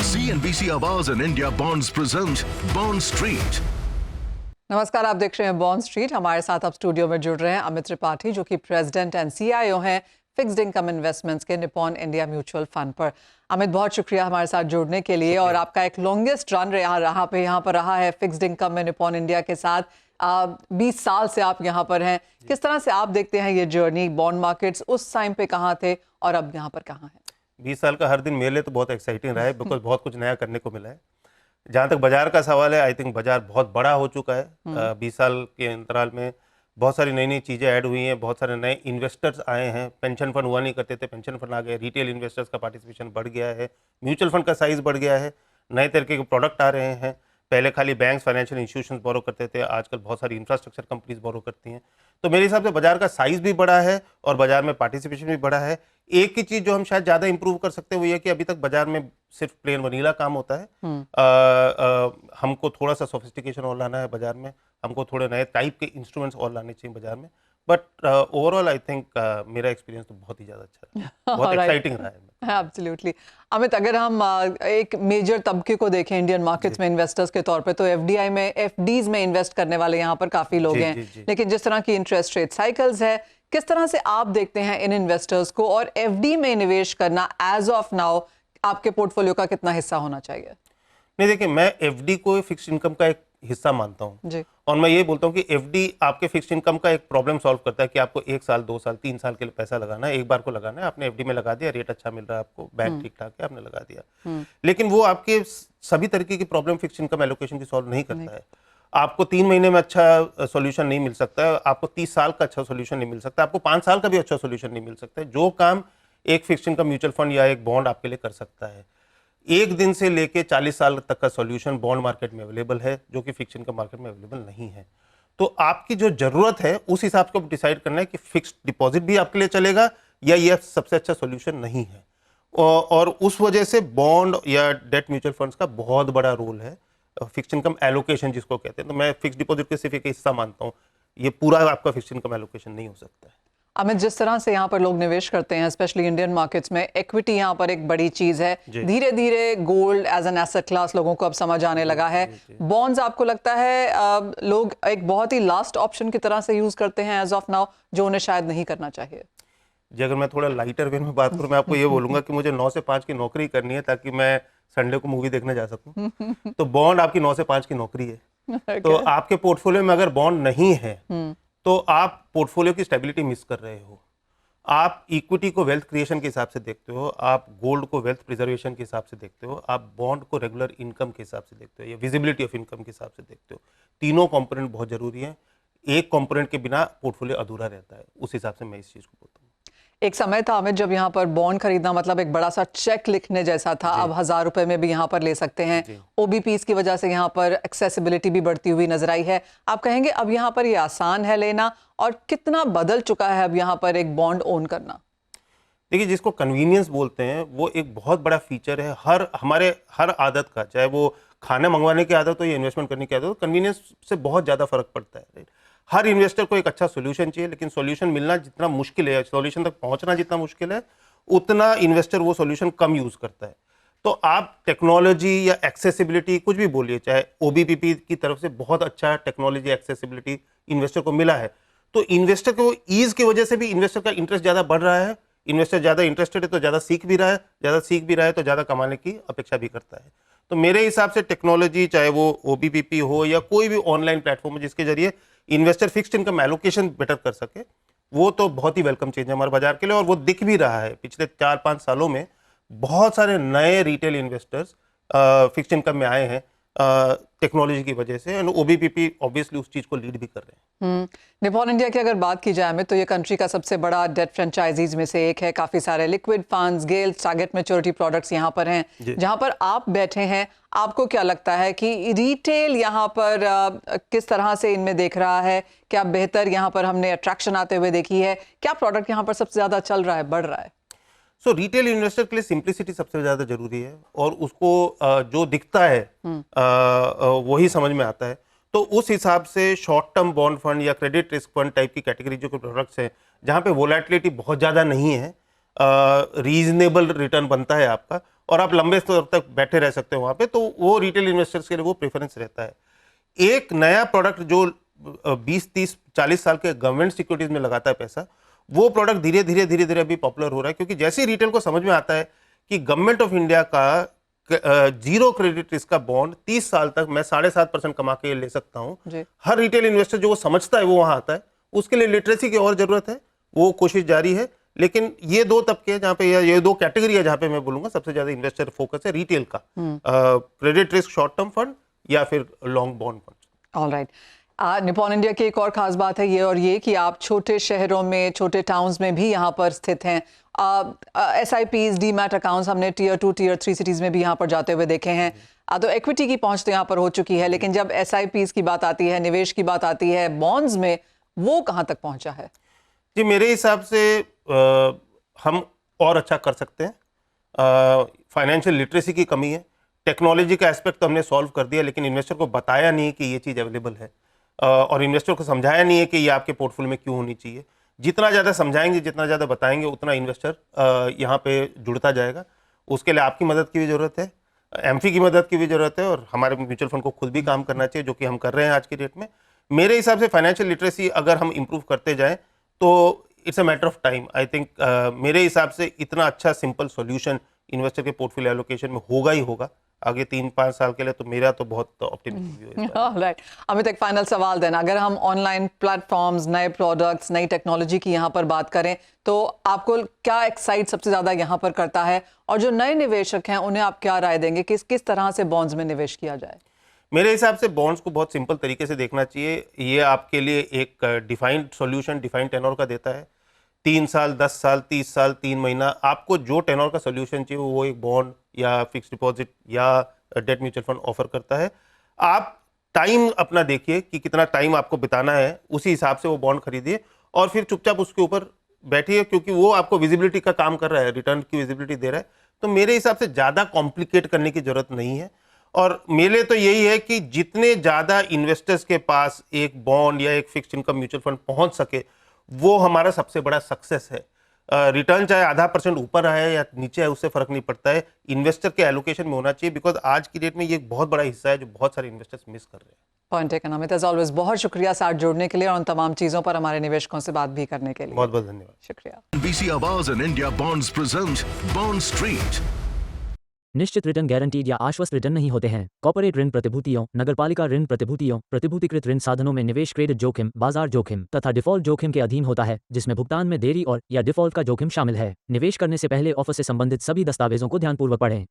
CNBC आवाज and India bonds present bond street. नमस्कार, आप देख रहे हैं बॉन्ड स्ट्रीट। हमारे साथ अब स्टूडियो में जुड़ रहे हैं अमित त्रिपाठी, जो कि प्रेसिडेंट एंड CIO हैं फिक्स्ड इनकम इन्वेस्टमेंट्स के निपॉन इंडिया म्यूचुअल फंड पर। अमित, बहुत शुक्रिया हमारे साथ जुड़ने के लिए। और आपका एक लॉन्गेस्ट रन यहाँ पर रहा है फिक्स्ड इनकम में निपॉन इंडिया के साथ। 20 साल से आप यहाँ पर हैं। किस तरह से आप देखते हैं ये जर्नी? बॉन्ड मार्केट्स उस टाइम पे कहाँ थे और अब यहाँ पर कहाँ है? 20 साल का हर दिन मेरे लिए तो बहुत एक्साइटिंग रहा है, बिकॉज बहुत कुछ नया करने को मिला है। जहाँ तक बाजार का सवाल है, आई थिंक बाजार बहुत बड़ा हो चुका है। 20 साल के अंतराल में बहुत सारी नई नई चीज़ें ऐड हुई हैं, बहुत सारे नए इन्वेस्टर्स आए हैं। पेंशन फंड हुआ नहीं करते थे, पेंशन फंड आ गए, रिटेल इन्वेस्टर्स का पार्टिसिपेशन बढ़ गया है, म्यूचुअल फंड का साइज बढ़ गया है, नए तरीके के प्रोडक्ट आ रहे हैं। पहले खाली बैंक्स, फाइनेंशियल इंस्टीट्यूशंस बोरो करते थे, आजकल बहुत सारी इंफ्रास्ट्रक्चर कंपनीज बोरो करती हैं। तो मेरे हिसाब से बाजार का साइज भी बड़ा है और बाजार में पार्टिसिपेशन भी बड़ा है। एक ही चीज़ जो हम शायद ज़्यादा इंप्रूव कर सकते हैं वो ये कि अभी तक बाजार में सिर्फ प्लेन वनीला काम होता है। हमको थोड़ा सा सोफिस्टिकेशन और लाना है बाजार में, हमको थोड़े नए टाइप के इंस्ट्रूमेंट्स और लाने चाहिए बाजार में। बट ओवरऑल आई थिंक मेरा एक्सपीरियंस तो बहुत ही ज़्यादा अच्छा रहा, बहुत एक्साइटिंग रहा है। एब्सोल्युटली। अमित, अगर हम एक मेजर तबके को देखें इंडियन मार्केट्स में इन्वेस्टर्स के तौर पे, तो FDs में इन्वेस्ट करने वाले यहाँ पर काफ़ी लोग हैं। लेकिन जिस तरह की इंटरेस्ट रेट साइकिल्स है, किस तरह से आप देखते हैं इन इन्वेस्टर्स को? और FD में निवेश करना एज ऑफ नाउ आपके पोर्टफोलियो का कितना हिस्सा होना चाहिए? नहीं, देखिए, मैं FD को फिक्स्ड इनकम का एक हिस्सा मानता हूँ। और मैं ये बोलता हूँ कि FD आपके फिक्स्ड इनकम का एक प्रॉब्लम सॉल्व करता है कि आपको 1 साल, 2 साल, 3 साल के लिए पैसा लगाना है, एक बार को लगाना है। आपने FD में लगा दिया, रेट अच्छा मिल रहा है आपको, बैंक ठीक ठाक है, आपने लगा दिया। लेकिन वो आपके सभी तरीके की प्रॉब्लम फिक्स्ड इनकम एलोकेशन की सॉल्व नहीं करता है। आपको 3 महीने में अच्छा सोल्यूशन नहीं मिल सकता है, आपको 30 साल का अच्छा सोल्यूशन नहीं मिल सकता, आपको 5 साल का भी अच्छा सोल्यूशन नहीं मिल सकता है। जो काम एक फिक्स्ड इनकम म्यूचुअल फंड या एक बॉन्ड आपके लिए कर सकता है, 1 दिन से लेके 40 साल तक का सॉल्यूशन बॉन्ड मार्केट में अवेलेबल है, जो कि फिक्स्ड इनकम मार्केट में अवेलेबल नहीं है। तो आपकी जो जरूरत है उस हिसाब से डिसाइड करना है कि फिक्स्ड डिपॉजिट भी आपके लिए चलेगा या यह सबसे अच्छा सॉल्यूशन नहीं है। और उस वजह से बॉन्ड या डेट म्यूचुअल फंड्स का बहुत बड़ा रोल है फिक्स्ड इनकम एलोकेशन जिसको कहते हैं। तो मैं फिक्स्ड डिपॉजिट के सिर्फ एक हिस्सा मानता हूँ, ये पूरा आपका फिक्स्ड इनकम एलोकेशन नहीं हो सकता है। अमित, जिस तरह से यहाँ पर लोग निवेश करते हैं, स्पेशली इंडियन मार्केट्स में, इक्विटी यहाँ पर एक बड़ी चीज है। धीरे धीरे gold as an asset class लोगों को अब समझ आने लगा है। बॉन्ड्स आपको लगता है लोग एक बहुत ही लास्ट ऑप्शन की तरह से यूज करते हैं एज ऑफ नाउ, जो उन्हें शायद नहीं करना चाहिए? जी, अगर मैं थोड़ा लाइटर वे में बात करूँ, मैं आपको ये बोलूंगा कि मुझे 9 से 5 की नौकरी करनी है ताकि मैं संडे को मूवी देखने जा सकूं। तो बॉन्ड आपकी 9 से 5 की नौकरी है। तो आपके पोर्टफोलियो में अगर बॉन्ड नहीं है तो आप पोर्टफोलियो की स्टेबिलिटी मिस कर रहे हो। आप इक्विटी को वेल्थ क्रिएशन के हिसाब से देखते हो, आप गोल्ड को वेल्थ प्रिजर्वेशन के हिसाब से देखते हो, आप बॉन्ड को रेगुलर इनकम के हिसाब से देखते हो या विजिबिलिटी ऑफ इनकम के हिसाब से देखते हो। तीनों कंपोनेंट बहुत जरूरी है, एक कंपोनेंट के बिना पोर्टफोलियो अधूरा रहता है। उस हिसाब से मैं इस चीज को बोलता हूँ। एक समय था अमित जब यहाँ पर बॉन्ड खरीदना मतलब एक बड़ा सा चेक लिखने जैसा था। अब 1000 रुपए में भी यहाँ पर ले सकते हैं। OBPs की वजह से यहाँ पर एक्सेसिबिलिटी भी बढ़ती हुई नजर आई है। आप कहेंगे अब यहाँ पर ये आसान है लेना, और कितना बदल चुका है अब यहाँ पर एक बॉन्ड ओन करना? देखिए, जिसको कन्वीनियंस बोलते हैं वो एक बहुत बड़ा फीचर है हमारे हर आदत का, चाहे वो खाना मंगवाने की आदत हो या इन्वेस्टमेंट करने की आदत हो। कन्वीनियंस से बहुत ज़्यादा फर्क पड़ता है। हर इन्वेस्टर को एक अच्छा सॉल्यूशन चाहिए, लेकिन सॉल्यूशन मिलना जितना मुश्किल है, सॉल्यूशन तक पहुंचना जितना मुश्किल है, उतना इन्वेस्टर वो सॉल्यूशन कम यूज करता है। तो आप टेक्नोलॉजी या एक्सेसिबिलिटी कुछ भी बोलिए, चाहे OBPP की तरफ से बहुत अच्छा टेक्नोलॉजी एक्सेसिबिलिटी इन्वेस्टर को मिला है, तो इन्वेस्टर को ईज की वजह से भी इन्वेस्टर का इंटरेस्ट ज़्यादा बढ़ रहा है। इन्वेस्टर ज़्यादा इंटरेस्टेड है तो ज़्यादा सीख भी रहा है, ज़्यादा सीख भी रहा है तो ज़्यादा कमाने की अपेक्षा भी करता है। तो मेरे हिसाब से टेक्नोलॉजी, चाहे वो OBPP हो या कोई भी ऑनलाइन प्लेटफॉर्म है जिसके जरिए investor fixed income allocation better कर सके, वो तो बहुत ही वेलकम चेंज है हमारे बाजार के लिए। और वो दिख भी रहा है, पिछले 4-5 सालों में बहुत सारे नए रिटेल इन्वेस्टर्स फिक्स्ड इनकम में आए हैं टेक्नोलॉजी की वजह से। OBPP ऑब्वियसली उस चीज को लीड भी कर रहे हैं। निपॉन इंडिया की अगर बात की जाए तो ये कंट्री का सबसे बड़ा डेट फ्रेंचाइजीज में से एक है। काफी सारे liquid funds, Gales, target maturity products यहाँ पर हैं। जहाँ पर आप बैठे हैं, आपको क्या लगता है कि रिटेल यहाँ पर किस तरह से इनमें देख रहा है? क्या बेहतर यहाँ पर हमने अट्रैक्शन आते हुए देखी है? क्या प्रोडक्ट यहाँ पर सबसे ज्यादा चल रहा है, बढ़ रहा है? सो रिटेल इन्वेस्टर के लिए सिंप्लिसिटी सबसे ज़्यादा जरूरी है, और उसको जो दिखता है वही समझ में आता है। तो उस हिसाब से शॉर्ट टर्म बॉन्ड फंड या क्रेडिट रिस्क फंड टाइप की कैटेगरी जो प्रोडक्ट्स हैं, जहाँ पे वोलेटिलिटी बहुत ज़्यादा नहीं है, रीजनेबल रिटर्न बनता है आपका और आप लंबे स्तर तक बैठे रह सकते हो वहाँ पे, तो वो रिटेल इन्वेस्टर्स के लिए वो प्रेफरेंस रहता है। एक नया प्रोडक्ट जो 20-30-40 साल के गवर्नमेंट सिक्योरिटीज में लगाता है पैसा, वो प्रोडक्ट धीरे धीरे अभी पॉपुलर हो रहा है, क्योंकि जैसे ही रिटेल को समझ में आता है कि गवर्नमेंट ऑफ इंडिया का जीरो क्रेडिट रिस्क का बॉन्ड 30 साल तक मैं 7.5% कमा के ले सकता हूँ, हर रिटेल इन्वेस्टर जो वो समझता है वो वहां आता है। उसके लिए लिटरेसी की और जरूरत है, वो कोशिश जारी है। लेकिन ये दो तबके जहाँ पे, ये दो कैटेगरी है जहाँ पे मैं बोलूंगा सबसे ज्यादा इन्वेस्टर फोकस है रिटेल का, credit risk short term fund या फिर long bond fund. Alright, Nippon India की एक और खास बात है ये कि आप छोटे शहरों में, छोटे टाउन्स में भी यहाँ पर स्थित हैं। SIPs, डीमैट अकाउंट्स हमने टीयर 2, टीयर 3 सिटीज में भी यहाँ पर जाते हुए देखे हैं। तो इक्विटी की पहुंच तो यहाँ पर हो चुकी है, लेकिन जब SIPs की बात आती है, निवेश की बात आती है, बॉन्ड्स में, वो कहाँ तक पहुंचा है? जी, मेरे हिसाब से हम और अच्छा कर सकते हैं। फाइनेंशियल लिटरेसी की कमी है, टेक्नोलॉजी का एस्पेक्ट तो हमने सॉल्व कर दिया, लेकिन इन्वेस्टर को बताया नहीं कि ये चीज़ अवेलेबल है, और इन्वेस्टर को समझाया नहीं है कि ये आपके पोर्टफोलियो में क्यों होनी चाहिए। जितना ज़्यादा समझाएंगे, जितना ज़्यादा बताएंगे, उतना इन्वेस्टर यहाँ पे जुड़ता जाएगा। उसके लिए आपकी मदद की भी ज़रूरत है, एमफी की मदद की भी ज़रूरत है, और हमारे म्यूचुअल फंड को खुद भी काम करना चाहिए, जो कि हम कर रहे हैं आज की डेट में। मेरे हिसाब से फाइनेंशियल लिटरेसी अगर हम इम्प्रूव करते जाएँ तो it's a matter of time. I think मेरे हिसाब से इतना अच्छा सिंपल सॉल्यूशन इन्वेस्टर के पोर्टफोलियो एलोकेशन में होगा ही होगा आगे 3-5 साल के लिए। तो मेरा तो बहुत ऑप्टिमिस्टिक व्यू है। राइट, अमित, एक फाइनल सवाल देना, अगर हम ऑनलाइन प्लेटफॉर्म्स, नए प्रोडक्ट्स, नई टेक्नोलॉजी की यहाँ पर बात करें, तो आपको क्या एक्साइट सबसे ज्यादा यहाँ पर करता है, और जो नए निवेशक हैं उन्हें आप क्या राय देंगे कि किस तरह से बॉन्ड्स में निवेश किया जाए? मेरे हिसाब से बॉन्ड्स को बहुत सिंपल तरीके से देखना चाहिए। ये आपके लिए एक डिफाइंड सॉल्यूशन, डिफाइंड टेनोर का देता है। 3 साल, 10 साल, 30 साल, 3 महीना, आपको जो टेनोर का सॉल्यूशन चाहिए वो एक बॉन्ड या फिक्स डिपॉजिट या डेट म्यूचुअल फंड ऑफर करता है। आप टाइम अपना देखिए कि कितना टाइम आपको बिताना है, उसी हिसाब से वो बॉन्ड खरीदिए और फिर चुपचाप उसके ऊपर बैठिए, क्योंकि वो आपको विजिबिलिटी का काम कर रहा है, रिटर्न की विजिबिलिटी दे रहा है। तो मेरे हिसाब से ज़्यादा कॉम्प्लिकेट करने की जरूरत नहीं है। और मेरे तो यही है कि जितने ज़्यादा इन्वेस्टर्स के पास एक बॉन्ड या एक फिक्स्ड इनकम म्यूचुअल फंड पहुंच सके, वो हमारा सबसे बड़ा सक्सेस है। रिटर्न चाहे आधा % ऊपर आए या नीचे आए, उससे फर्क नहीं पड़ता है, इन्वेस्टर के एलोकेशन में होना चाहिए, बिकॉज आज की डेट में ये एक बहुत बड़ा हिस्सा है जो बहुत सारे इन्वेस्टर्स मिस कर रहे हैं। Point taken Amit, as always बहुत शुक्रिया साथ जुड़ने के लिए और उन तमाम चीज़ों पर हमारे निवेशकों से बात भी करने के लिए। बहुत बहुत धन्यवाद, शुक्रिया। NBC Awards and India Bonds present Bond Street. निश्चित रिटर्न गारंटीड या आश्वस्त रिटर्न नहीं होते हैं। कॉर्पोरेट ऋण प्रतिभूतियों, नगरपालिका ऋण प्रतिभूतियों, प्रतिभूतिकृत ऋण साधनों में निवेश क्रेडिट जोखिम, बाजार जोखिम तथा डिफॉल्ट जोखिम के अधीन होता है, जिसमें भुगतान में देरी और या डिफॉल्ट का जोखिम शामिल है। निवेश करने से पहले ऑफर से संबंधित सभी दस्तावेजों को ध्यानपूर्वक पढ़ें।